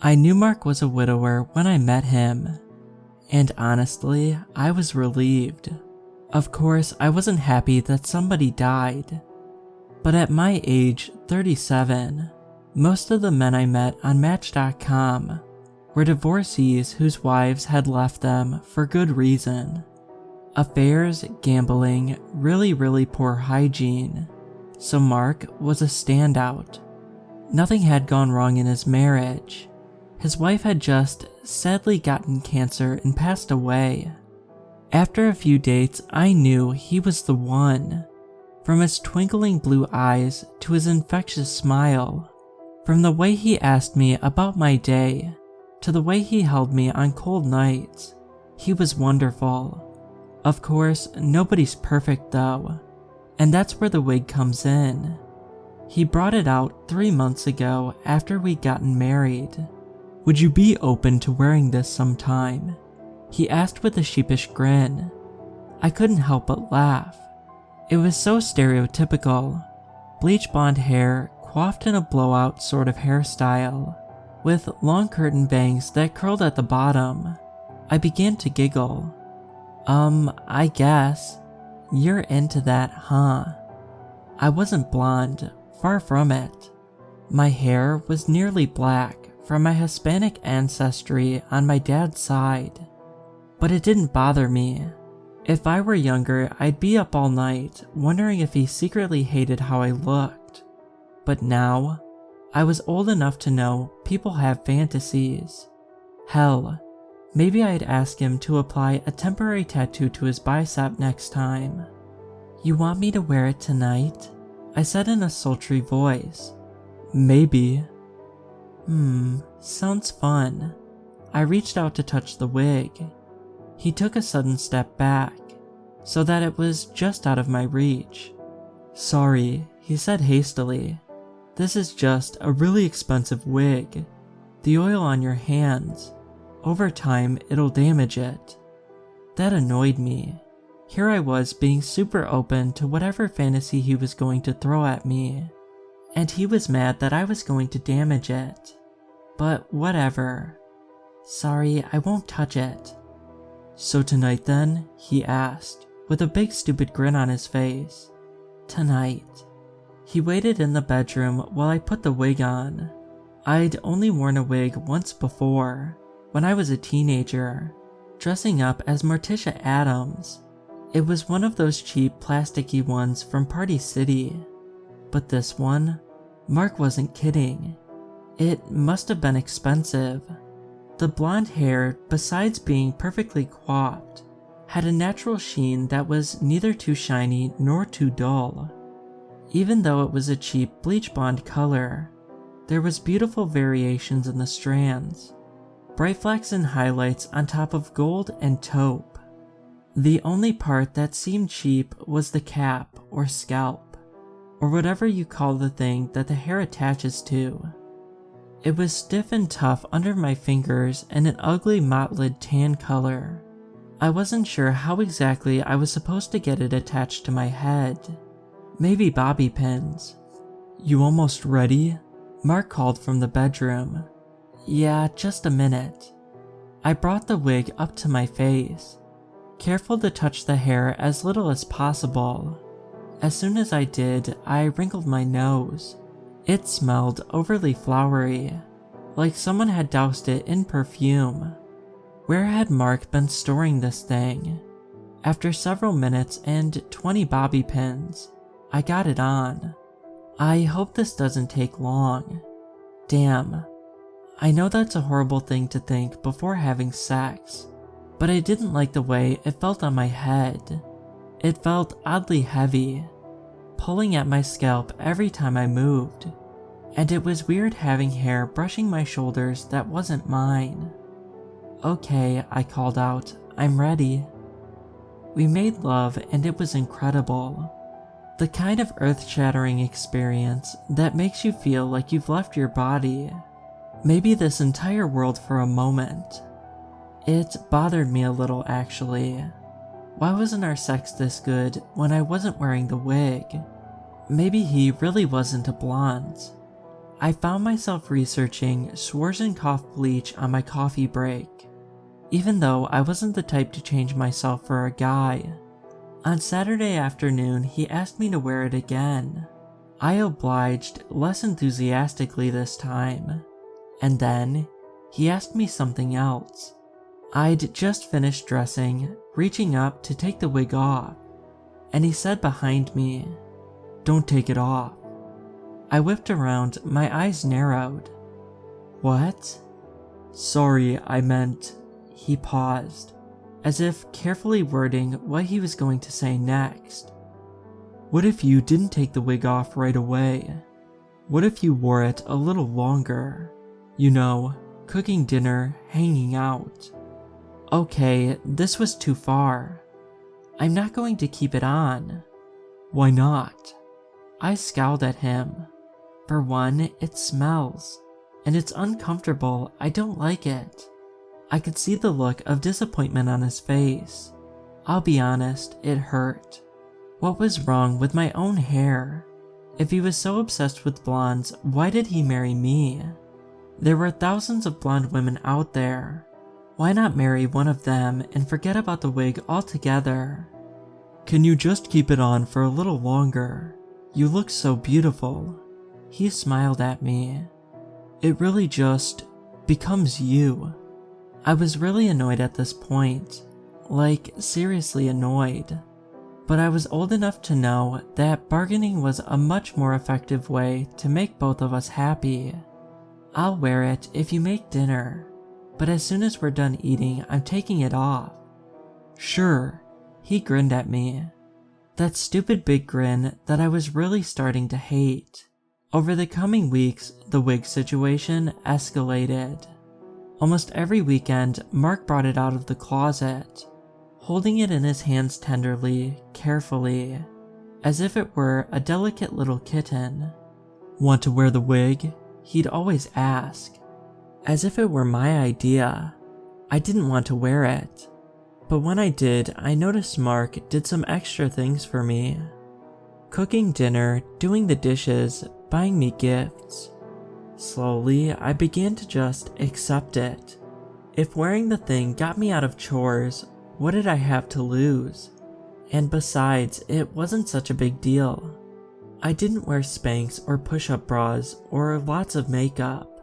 I knew Mark was a widower when I met him, and honestly, I was relieved. Of course, I wasn't happy that somebody died, but at my age, 37, most of the men I met on Match.com were divorcees whose wives had left them for good reason. Affairs, gambling, really poor hygiene. So Mark was a standout. Nothing had gone wrong in his marriage. His wife had just sadly gotten cancer and passed away. After a few dates, I knew he was the one. From his twinkling blue eyes to his infectious smile, from the way he asked me about my day to the way he held me on cold nights, he was wonderful. Of course, nobody's perfect though, and that's where the wig comes in. He brought it out 3 months ago after we'd gotten married. "Would you be open to wearing this sometime?" he asked with a sheepish grin. I couldn't help but laugh. It was so stereotypical. Bleach blonde hair, coiffed in a blowout sort of hairstyle, with long curtain bangs that curled at the bottom. I began to giggle. I guess. You're into that, huh? I wasn't blonde, far from it. My hair was nearly black from my Hispanic ancestry on my dad's side, but it didn't bother me. If I were younger, I'd be up all night wondering if he secretly hated how I looked. But now, I was old enough to know people have fantasies. Hell, maybe I'd ask him to apply a temporary tattoo to his bicep next time. "You want me to wear it tonight?" I said in a sultry voice. "Maybe." Sounds fun. I reached out to touch the wig. He took a sudden step back, so that it was just out of my reach. "Sorry," he said hastily. "This is just a really expensive wig. The oil on your hands, over time it'll damage it." That annoyed me. Here I was being super open to whatever fantasy he was going to throw at me, and he was mad that I was going to damage it. But whatever. "Sorry, I won't touch it." "So tonight then?" he asked, with a big stupid grin on his face. "Tonight." He waited in the bedroom while I put the wig on. I'd only worn a wig once before, when I was a teenager, dressing up as Morticia Addams. It was one of those cheap plasticky ones from Party City. But this one, Mark wasn't kidding. It must have been expensive. The blonde hair, besides being perfectly coiffed, had a natural sheen that was neither too shiny nor too dull. Even though it was a cheap bleach blonde color, there was beautiful variations in the strands, bright flaxen highlights on top of gold and taupe. The only part that seemed cheap was the cap or scalp, or whatever you call the thing that the hair attaches to. It was stiff and tough under my fingers and an ugly mottled tan color. I wasn't sure how exactly I was supposed to get it attached to my head. Maybe bobby pins. "You almost ready?" Mark called from the bedroom. "Yeah, just a minute." I brought the wig up to my face, careful to touch the hair as little as possible. As soon as I did, I wrinkled my nose. It smelled overly flowery, like someone had doused it in perfume. Where had Mark been storing this thing? After several minutes and 20 bobby pins, I got it on. I hope this doesn't take long. Damn. I know that's a horrible thing to think before having sex, but I didn't like the way it felt on my head. It felt oddly heavy, pulling at my scalp every time I moved, and it was weird having hair brushing my shoulders that wasn't mine. "Okay," I called out, "I'm ready." We made love and it was incredible. The kind of earth-shattering experience that makes you feel like you've left your body, maybe this entire world for a moment. It bothered me a little actually. Why wasn't our sex this good when I wasn't wearing the wig? Maybe he really wasn't a blonde. I found myself researching Schwarzkopf bleach on my coffee break, even though I wasn't the type to change myself for a guy. On Saturday afternoon, he asked me to wear it again. I obliged, less enthusiastically this time. And then, he asked me something else. I'd just finished dressing, reaching up to take the wig off, and he said behind me, "Don't take it off." I whipped around, my eyes narrowed. "What?" "Sorry, I meant..." He paused, as if carefully wording what he was going to say next. "What if you didn't take the wig off right away? What if you wore it a little longer? You know, cooking dinner, hanging out." Okay, this was too far. "I'm not going to keep it on." "Why not?" I scowled at him. "For one, it smells, and it's uncomfortable. I don't like it." I could see the look of disappointment on his face. I'll be honest, it hurt. What was wrong with my own hair? If he was so obsessed with blondes, why did he marry me? There were thousands of blonde women out there. Why not marry one of them and forget about the wig altogether? "Can you just keep it on for a little longer? You look so beautiful." He smiled at me. "It really just becomes you." I was really annoyed at this point. Like, seriously annoyed. But I was old enough to know that bargaining was a much more effective way to make both of us happy. "I'll wear it if you make dinner, but as soon as we're done eating, I'm taking it off." "Sure." He grinned at me. That stupid big grin that I was really starting to hate. Over the coming weeks, the wig situation escalated. Almost every weekend, Mark brought it out of the closet, holding it in his hands tenderly, carefully, as if it were a delicate little kitten. "Want to wear the wig?" he'd always ask, as if it were my idea. I didn't want to wear it, but when I did, I noticed Mark did some extra things for me. Cooking dinner, doing the dishes, buying me gifts. Slowly, I began to just accept it. If wearing the thing got me out of chores, what did I have to lose? And besides, it wasn't such a big deal. I didn't wear Spanx or push-up bras or lots of makeup.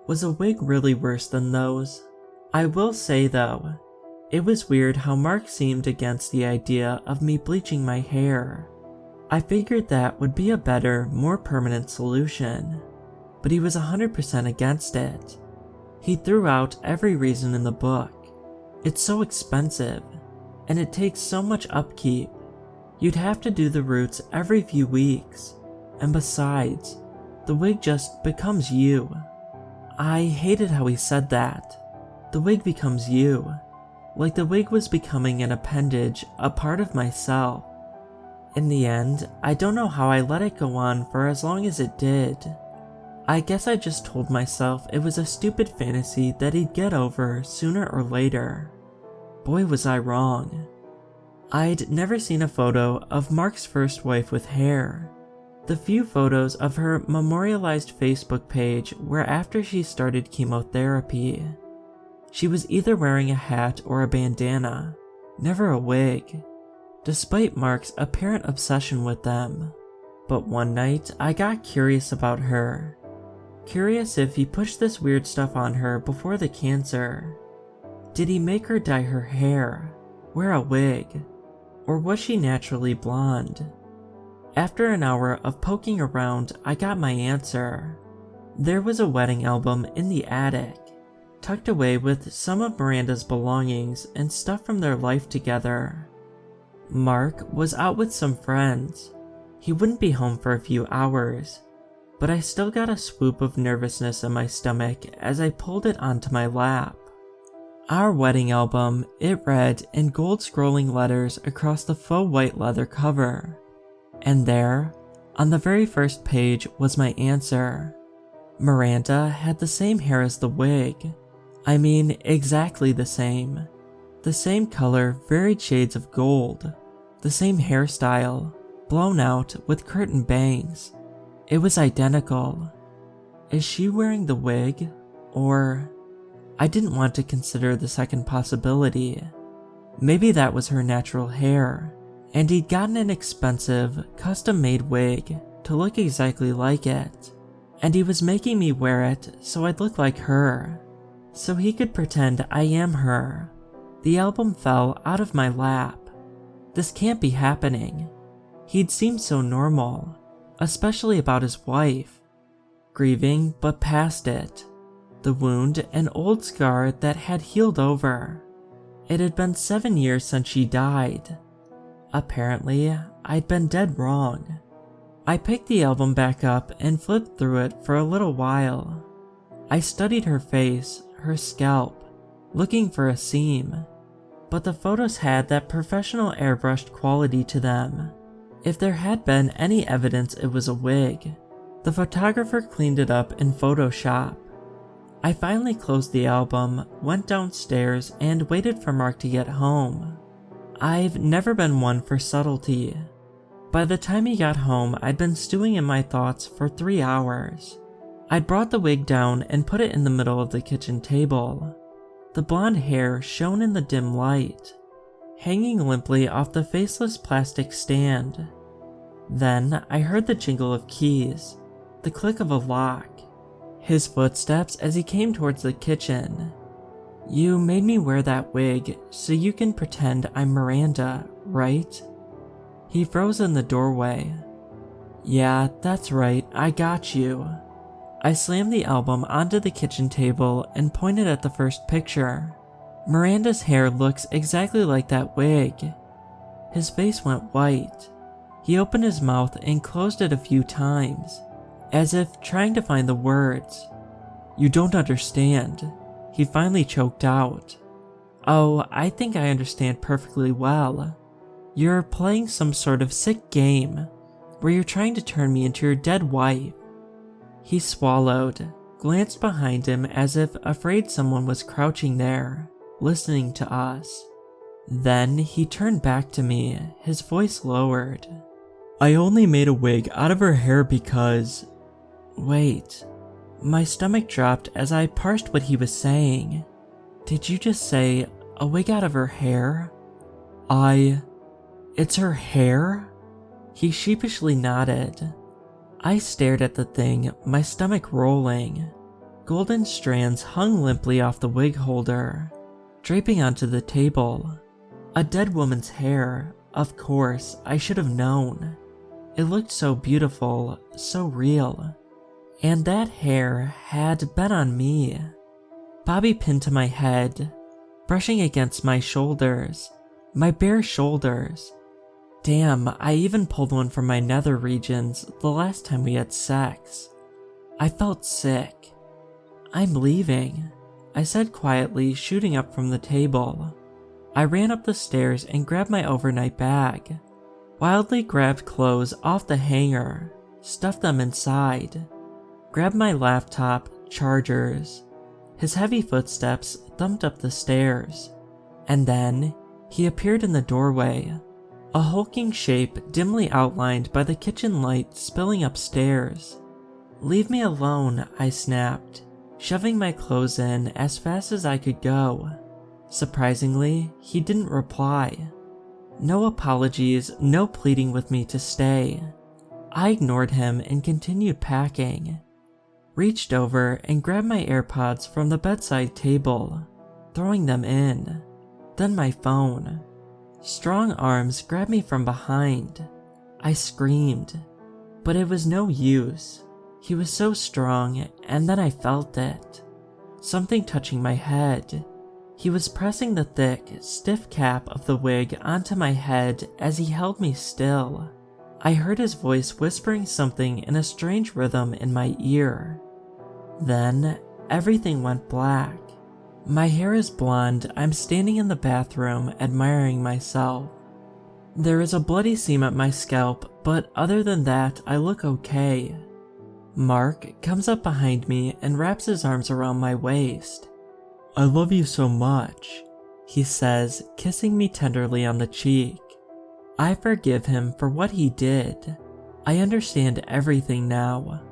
Was a wig really worse than those? I will say though, it was weird how Mark seemed against the idea of me bleaching my hair. I figured that would be a better, more permanent solution, but he was 100% against it. He threw out every reason in the book. It's so expensive, and it takes so much upkeep. You'd have to do the roots every few weeks, and besides, the wig just becomes you. I hated how he said that. The wig becomes you. Like the wig was becoming an appendage, a part of myself. In the end, I don't know how I let it go on for as long as it did. I guess I just told myself it was a stupid fantasy that he'd get over sooner or later. Boy, was I wrong. I'd never seen a photo of Mark's first wife with hair. The few photos of her memorialized Facebook page were after she started chemotherapy. She was either wearing a hat or a bandana, never a wig, despite Mark's apparent obsession with them. But one night, I got curious about her. Curious if he pushed this weird stuff on her before the cancer. Did he make her dye her hair, wear a wig, or was she naturally blonde? After an hour of poking around, I got my answer. There was a wedding album in the attic, tucked away with some of Miranda's belongings and stuff from their life together. Mark was out with some friends. He wouldn't be home for a few hours, but I still got a swoop of nervousness in my stomach as I pulled it onto my lap. Our wedding album, it read in gold scrolling letters across the faux white leather cover. And there, on the very first page, was my answer. Miranda had the same hair as the wig. I mean, exactly the same. The same color, varied shades of gold. The same hairstyle, blown out with curtain bangs. It was identical. is she wearing the wig? Or I didn't want to consider the second possibility. Maybe that was her natural hair, and he'd gotten an expensive, custom-made wig to look exactly like it, and he was making me wear it so I'd look like her, so he could pretend I am her. The album fell out of my lap. This can't be happening. He'd seemed so normal, especially about his wife. Grieving, but past it. The wound, an old scar that had healed over. It had been 7 years since she died. Apparently, I'd been dead wrong. I picked the album back up and flipped through it for a little while. I studied her face, her scalp, looking for a seam. But the photos had that professional airbrushed quality to them. If there had been any evidence it was a wig, the photographer cleaned it up in Photoshop. I finally closed the album, went downstairs, and waited for Mark to get home. I've never been one for subtlety. By the time he got home, I'd been stewing in my thoughts for 3 hours. I'd brought the wig down and put it in the middle of the kitchen table. The blonde hair shone in the dim light, hanging limply off the faceless plastic stand. Then I heard the jingle of keys, the click of a lock, his footsteps as he came towards the kitchen. You made me wear that wig so you can pretend I'm Miranda, right? He froze in the doorway. Yeah, that's right, I got you. I slammed the album onto the kitchen table and pointed at the first picture. Miranda's hair looks exactly like that wig. His face went white. He opened his mouth and closed it a few times, as if trying to find the words. You don't understand, he finally choked out. Oh, I think I understand perfectly well. You're playing some sort of sick game, where you're trying to turn me into your dead wife. He swallowed, glanced behind him as if afraid someone was crouching there, listening to us. Then he turned back to me, his voice lowered. I only made a wig out of her hair because... Wait. My stomach dropped as I parsed what he was saying. Did you just say a wig out of her hair? It's her hair? He sheepishly nodded. I stared at the thing, my stomach rolling. Golden strands hung limply off the wig holder, draping onto the table. A dead woman's hair, of course, I should have known. It looked so beautiful, so real. And that hair had been on me. Bobby pinned to my head, brushing against my shoulders, my bare shoulders. Damn, I even pulled one from my nether regions the last time we had sex. I felt sick. I'm leaving, I said quietly, shooting up from the table. I ran up the stairs and grabbed my overnight bag, wildly grabbed clothes off the hanger, stuffed them inside, grabbed my laptop, chargers. His heavy footsteps thumped up the stairs, and then he appeared in the doorway. A hulking shape dimly outlined by the kitchen light spilling upstairs. Leave me alone, I snapped, shoving my clothes in as fast as I could go. Surprisingly, he didn't reply. No apologies, no pleading with me to stay. I ignored him and continued packing. Reached over and grabbed my AirPods from the bedside table, throwing them in. Then my phone. Strong arms grabbed me from behind. I screamed, but it was no use. He was so strong, and then I felt it. Something touching my head. He was pressing the thick, stiff cap of the wig onto my head as he held me still. I heard his voice whispering something in a strange rhythm in my ear. Then, everything went black. My hair is blonde. I'm standing in the bathroom, admiring myself. There is a bloody seam at my scalp, but other than that, I look okay. Mark comes up behind me and wraps his arms around my waist. I love you so much, he says, kissing me tenderly on the cheek. I forgive him for what he did. I understand everything now.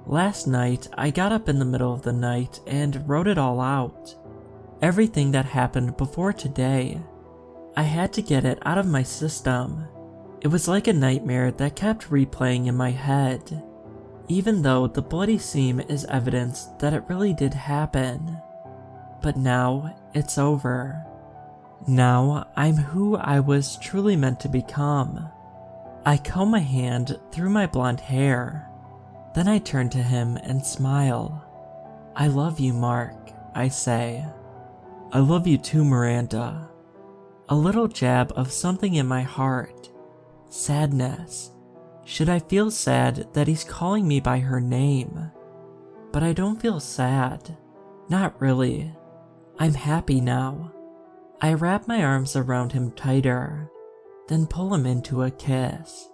Last night, I got up in the middle of the night and wrote it all out. Everything that happened before today. I had to get it out of my system. It was like a nightmare that kept replaying in my head, even though the bloody seam is evidence that it really did happen. But now, it's over. Now, I'm who I was truly meant to become. I comb my hand through my blonde hair. Then I turn to him and smile. "I love you, Mark," I say. "I love you too, Miranda." A little jab of something in my heart. Sadness. Should I feel sad that he's calling me by her name? But I don't feel sad. Not really. I'm happy now. I wrap my arms around him tighter, then pull him into a kiss.